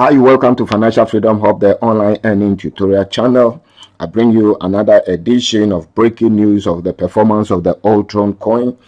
Hi, welcome to Financial Freedom Hub, the online earning tutorial channel. I bring you another edition of breaking news of the performance of the Ultron coin.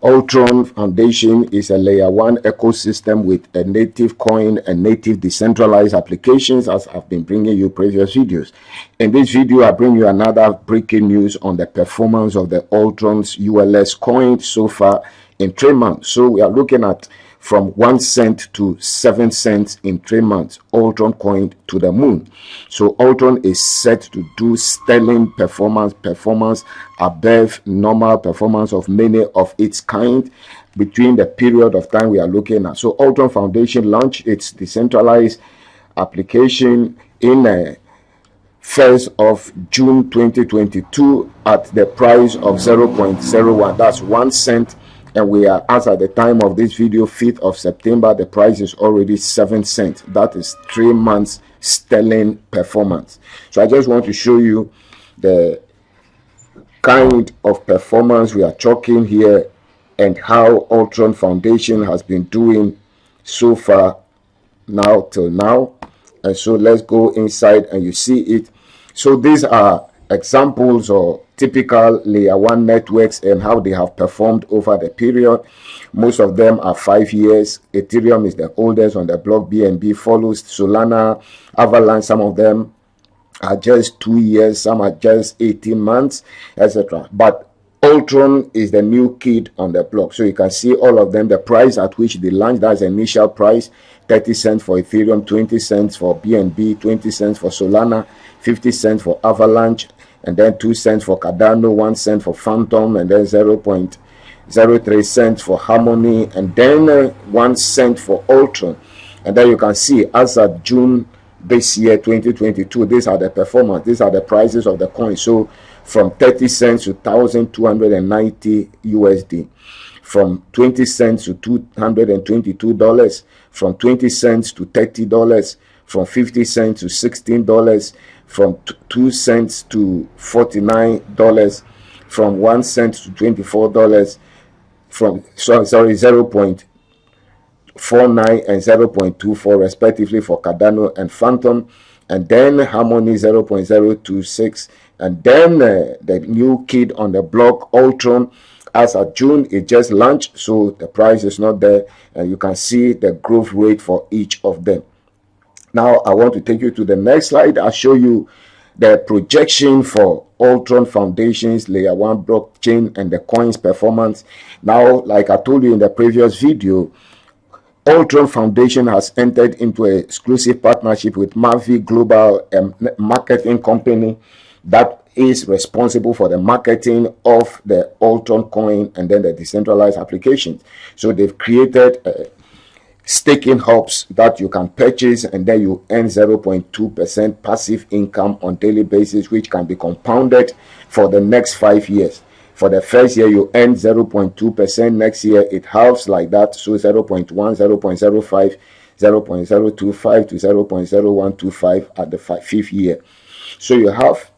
Ultron Foundation is a layer 1 ecosystem with a native coin and native decentralized applications, as I've been bringing you previous videos. In this video, I bring you another breaking news on the performance of the Ultron's ULS coin so far in 3 months. So we are looking at from 1 cent to 7 cents in 3 months. Ultron coin to the moon. So Ultron is set to do sterling performance above normal performance of many of its kind between the period of time we are looking at. So Ultron Foundation launched its decentralized application in 1st of June 2022 at the price of 0.01. That's 1 cent. And we are, as at the time of this video, 5th of September, the price is already 7 cents. That is 3 months sterling performance. So I just want to show you the kind of performance we are talking here and how Ultron Foundation has been doing so far now till now. And so let's go inside and you see it. So these are examples or typical layer 1 networks and how they have performed over the period. Most of them are 5 years. Ethereum is the oldest on the block. BNB follows. Solana, Avalanche, some of them are just 2 years, some are just 18 months, etc. But Ultron is the new kid on the block. So you can see all of them, the price at which they launched. That's the initial price, 30 cents for Ethereum, 20 cents for BNB, 20 cents for Solana, 50 cents for Avalanche, and then 2 cents for Cardano, 1 cent for Phantom, and then 0.03 cents for Harmony, and then 1 cent for Ultron. And then you can see as of June this year, 2022, these are the performance, these are the prices of the coin. So from 30 cents to 1,290 USD, from 20 cents to $222, from 20 cents to $30, from 50 cents to $16, from 2 cents to $49, from 1 cent to $24, from 0.49 and 0.24 respectively for Cardano and Phantom, and then Harmony 0.026, and then the new kid on the block, Ultron, as of June, it just launched, so the price is not there, and you can see the growth rate for each of them. Now I want to take you to the next slide. I'll show you the projection for Ultron Foundation's layer 1 blockchain and the coin's performance. Now, like I told you in the previous video, Ultron Foundation has entered into an exclusive partnership with Mavi Global, marketing company that is responsible for the marketing of the Ultron coin and then the decentralized applications. So they've created staking hubs that you can purchase, and then you earn 0.2% passive income on daily basis, which can be compounded for the next 5 years. For the first year, you earn 0.2%. Next year, it halves like that. So 0.1, 0.05, 0.025 to 0.0125 at the 5th year. So you have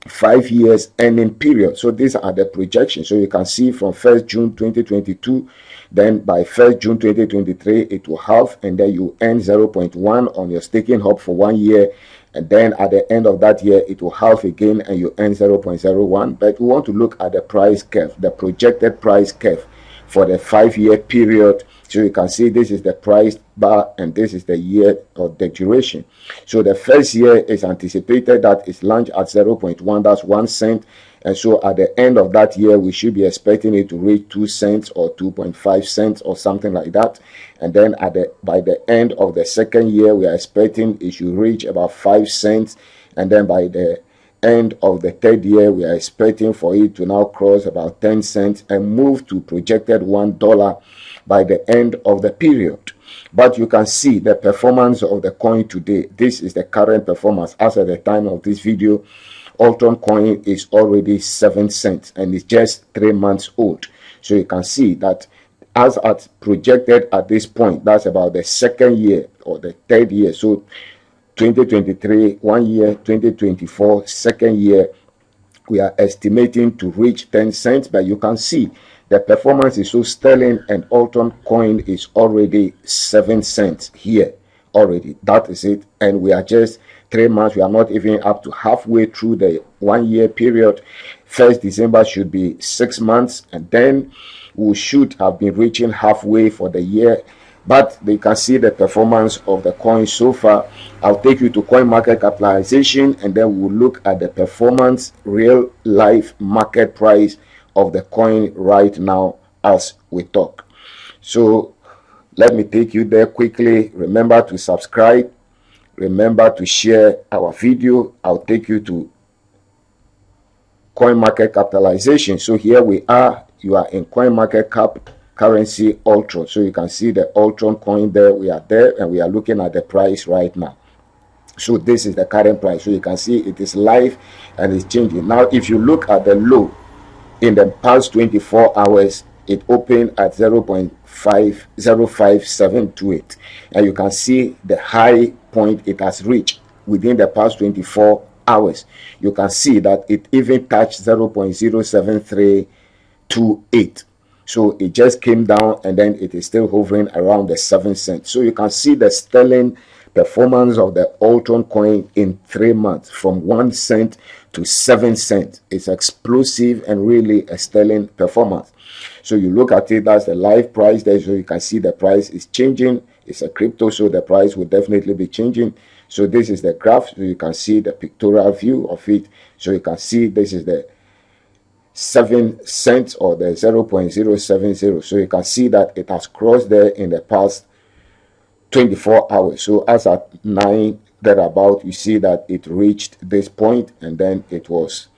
5 years earning period. So these are the projections. So you can see from 1st June 2022, then by 1st June 2023, it will halve, and then you earn 0.1 on your staking hub for 1 year. And then at the end of that year, it will halve again and you earn 0.01. But we want to look at the price curve, the projected price curve for the 5-year period. So you can see this is the price bar and this is the year of the duration. So the first year is anticipated that it's launched at 0.1, that's 1 cent. And so at the end of that year, we should be expecting it to reach 2 cents or 2.5 cents or something like that. And then by the end of the second year, we are expecting it should reach about 5 cents. And then by the end of the third year, we are expecting for it to now cross about 10 cents and move to projected $1 by the end of the period. But you can see the performance of the coin today. This is the current performance as at the time of this video. Ultron coin is already 7 cents and it's just 3 months old. So you can see that as at projected at this point, that's about the second year or the third year. So 2023, 1 year, 2024, second year, we are estimating to reach 10 cents. But you can see the performance is so sterling, and Ultron coin is already 7 cents here already. That is it. And we are just 3 months. We are not even up to halfway through the 1 year period. 1st December should be 6 months, and then we should have been reaching halfway for the year. But they can see the performance of the coin so far. I'll take you to coin market capitalization, and then we'll look at the performance, real life market price of the coin right now as we talk. So let me take you there quickly. Remember to subscribe. Remember to share our video. I'll take you to coin market capitalization. So here we are. You are in coin market cap, currency Ultron. So you can see the Ultron coin there. We are there, and we are looking at the price right now. So this is the current price. So you can see it is live and it's changing. Now if you look at the low in the past 24 hours, it opened at 0.50728, and you can see the high point it has reached within the past 24 hours. You can see that it even touched 0.07328. So it just came down, and then it is still hovering around the 7 cents. So you can see the sterling performance of the Ultron coin in 3 months, from 1 cent to 7 cents. It's explosive and really a sterling performance. So you look at it, that's the live price there. So you can see the price is changing. It's a crypto, so the price will definitely be changing. So this is the graph. So you can see the pictorial view of it. So you can see this is the 7 cents or the 0.070. So you can see that it has crossed there in the past 24 hours. So as at 9 thereabout, you see that it reached this point, and then it was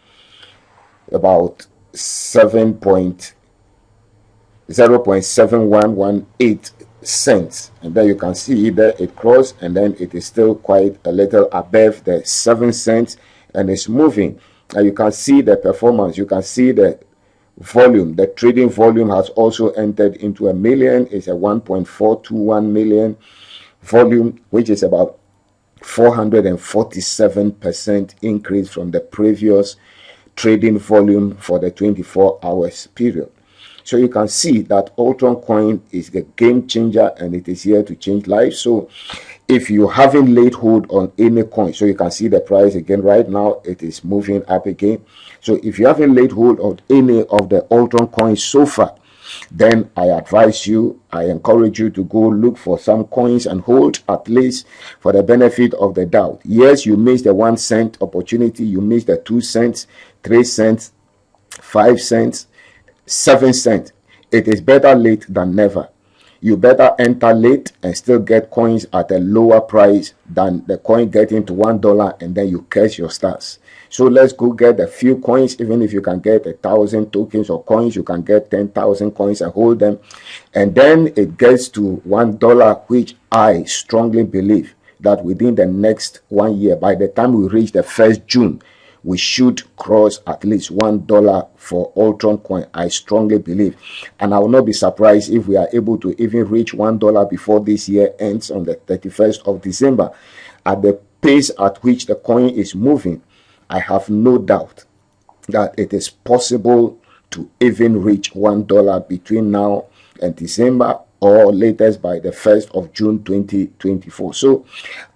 about 0.7118 cents, and then you can see there it crossed, and then it is still quite a little above the 7 cents, and it's moving. And you can see the performance. You can see the volume. The trading volume has also entered into a million. It's a 1.421 million volume, which is about 447% increase from the previous trading volume for the 24 hours period. So you can see that Ultron coin is a game changer, and it is here to change lives. So if you haven't laid hold on any coin, so you can see the price again right now, it is moving up again. So if you haven't laid hold on any of the Ultron coins so far, then I advise you, I encourage you to go look for some coins and hold, at least for the benefit of the doubt. Yes, you missed the 1 cent opportunity, you missed the 2 cents, 3 cents, 5 cents, 7 cents. It is better late than never. You better enter late and still get coins at a lower price than the coin getting to $1 and then you catch your stars. So let's go get a few coins. Even if you can get 1,000 tokens or coins, you can get 10,000 coins and hold them. And then it gets to $1, which I strongly believe that within the next 1 year, by the time we reach the 1st June, we should cross at least $1 for Ultron coin. I strongly believe, and I will not be surprised if we are able to even reach $1 before this year ends on the 31st of December. At the pace at which the coin is moving, I have no doubt that it is possible to even reach $1 between now and December, or latest by the 1st of June 2024. So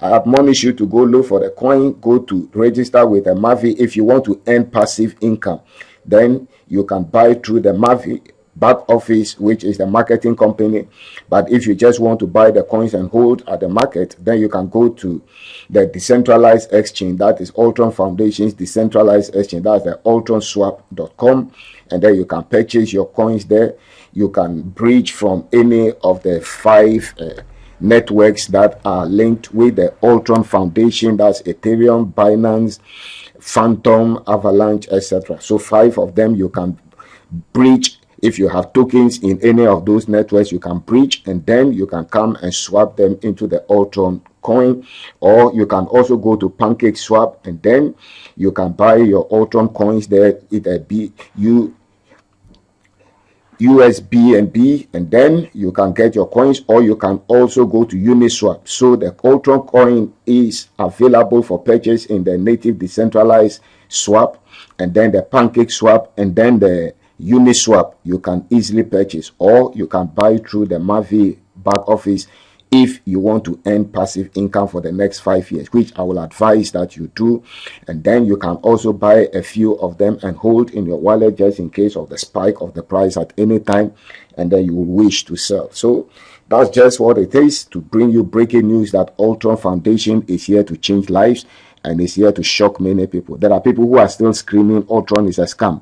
I admonish you to go look for the coin, go to register with a Mavi. If you want to earn passive income, then you can buy through the Mavi back office, which is the marketing company. But if you just want to buy the coins and hold at the market, then you can go to the decentralized exchange. That is Ultron Foundation's decentralized exchange. That's the ultronswap.com, and then you can purchase your coins there. You can bridge from any of the 5 networks that are linked with the Ultron Foundation. That's Ethereum, Binance, Phantom, Avalanche, etc. So 5 of them you can bridge. If you have tokens in any of those networks, you can bridge, and then you can come and swap them into the Ultron coin. Or you can also go to Pancake Swap, and then you can buy your Ultron coins there, either be USBNB, and then you can get your coins. Or you can also go to Uniswap. So the Ultron coin is available for purchase in the native decentralized swap, and then the Pancake Swap, and then the Uniswap you can easily purchase, or you can buy through the Mavi back office if you want to earn passive income for the next 5 years, which I will advise that you do. And then you can also buy a few of them and hold in your wallet just in case of the spike of the price at any time, and then you will wish to sell. So that's just what it is, to bring you breaking news that Ultron Foundation is here to change lives and is here to shock many people. There are people who are still screaming Ultron is a scam.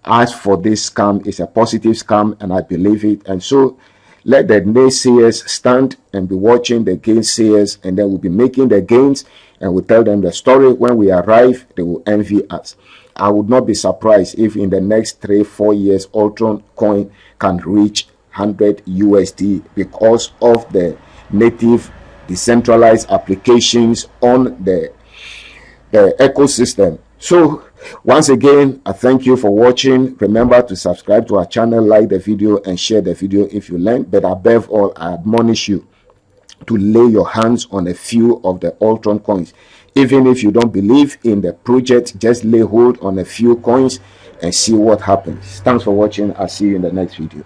As for this scam, it's a positive scam, and I believe it. And so let the naysayers stand and be watching the gainsayers, and then we'll be making the gains, and we'll tell them the story. When we arrive, they will envy us. I would not be surprised if in the next 3-4 years, Ultron Coin can reach 100 USD because of the native decentralized applications on the ecosystem. So once again, I thank you for watching. Remember to subscribe to our channel, like the video, and share the video if you learned. But above all, I admonish you to lay your hands on a few of the Ultron coins. Even if you don't believe in the project, just lay hold on a few coins and see what happens. Thanks for watching. I'll see you in the next video.